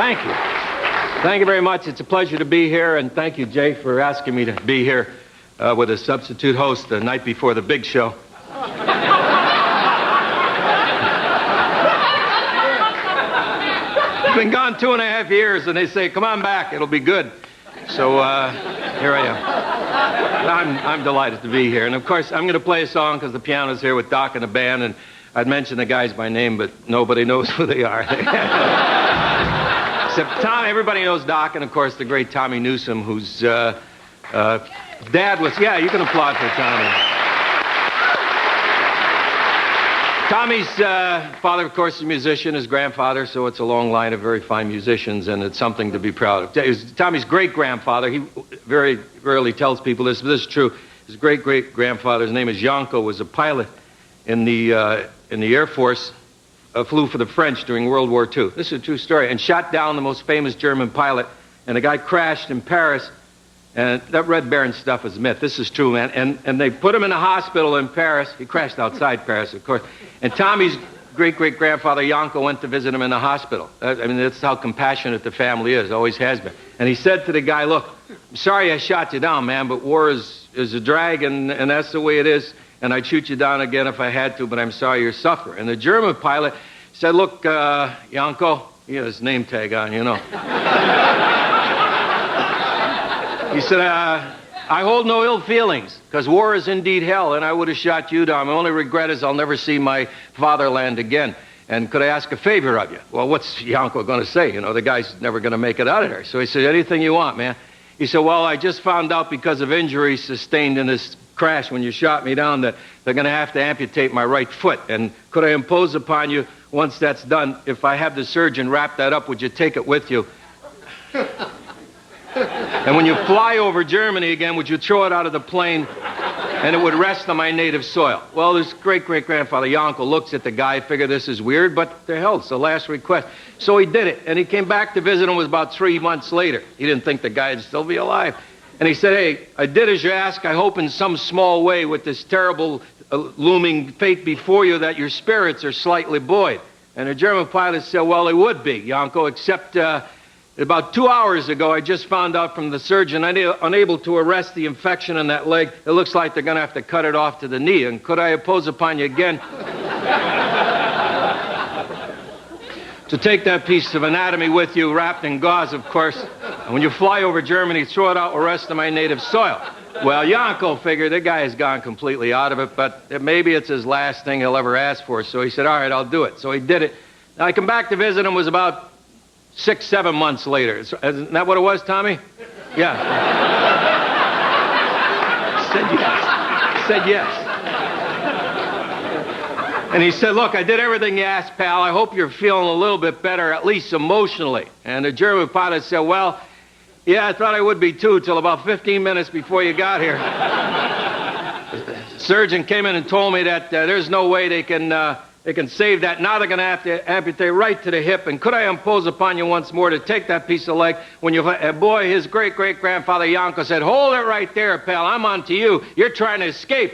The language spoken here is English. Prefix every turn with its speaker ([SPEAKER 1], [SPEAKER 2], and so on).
[SPEAKER 1] Thank you. Thank you very much. It's a pleasure to be here, and thank you, Jay, for asking me to be here with a substitute host the night before the big show. I've been gone 2.5 years, and they say, come on back, it'll be good. So here I am. I'm delighted to be here. And, of course, I'm going to play a song because the piano's here with Doc and the band, and I'd mention the guys by name, but nobody knows who they are. Except Tom. Everybody knows Doc, and, of course, the great Tommy Newsom, whose dad was... Yeah, you can applaud for Tommy. Tommy's father, of course, is a musician, his grandfather, so it's a long line of very fine musicians, and it's something to be proud of. Tommy's great-grandfather, he very rarely tells people this, but this is true. His great-great-grandfather, his name is Yonkle, was a pilot in the Air Force, flew for the French during World War II. This is a true story, and shot down the most famous German pilot, and the guy crashed in Paris, and that Red Baron stuff is myth. This is true, man. And they put him in a hospital in Paris. He crashed outside Paris, of course. And Tommy's great-great-grandfather, Yonkle, went to visit him in the hospital. I mean, that's how compassionate the family is, always has been. And he said to the guy, look, I'm sorry I shot you down, man, but war is a drag, and that's the way it is. And I'd shoot you down again if I had to, but I'm sorry you're suffering. And the German pilot said, look, Yonkle, he had his name tag on, you know. He said, I hold no ill feelings, because war is indeed hell, and I would have shot you down. My only regret is I'll never see my fatherland again. And could I ask a favor of you? Well, what's Yonkle going to say? You know, the guy's never going to make it out of there. So he said, anything you want, man. He said, well, I just found out because of injuries sustained in this crash when you shot me down that they're going to have to amputate my right foot. And could I impose upon you, once that's done, if I have the surgeon wrap that up, would you take it with you? And when you fly over Germany again, would you throw it out of the plane and it would rest on my native soil? Well, this great-great-grandfather Yonkle looks at the guy, figure this is weird, but the hell, it's the last request. So he did it, and he came back to visit him. It was about 3 months later. He didn't think the guy would still be alive. And he said, hey, I did as you asked. I hope in some small way with this terrible looming fate before you that your spirits are slightly buoyed. And the German pilot said, well, they would be, Yonkle, except... about 2 hours ago, I just found out from the surgeon I'm unable to arrest the infection in that leg. It looks like they're going to have to cut it off to the knee. And could I impose upon you again to take that piece of anatomy with you, wrapped in gauze, of course, and when you fly over Germany, throw it out with the rest of my native soil? Well, Yonkle figured the guy has gone completely out of it, but maybe it's his last thing he'll ever ask for. So he said, all right, I'll do it. So he did it. Now, I come back to visit him. It was about 6-7 months later. Isn't that what it was, Tommy? Yeah. Said yes. And he said, look, I did everything you asked, pal. I hope you're feeling a little bit better, at least emotionally. And the German pilot said, well, yeah, I thought I would be too, till about 15 minutes before you got here. The surgeon came in and told me that there's no way they can save that. Now they're going to have to amputate right to the hip. And could I impose upon you once more to take that piece of leg when you... boy, his great-great-grandfather Yonkle said, hold it right there, pal. I'm on to you. You're trying to escape.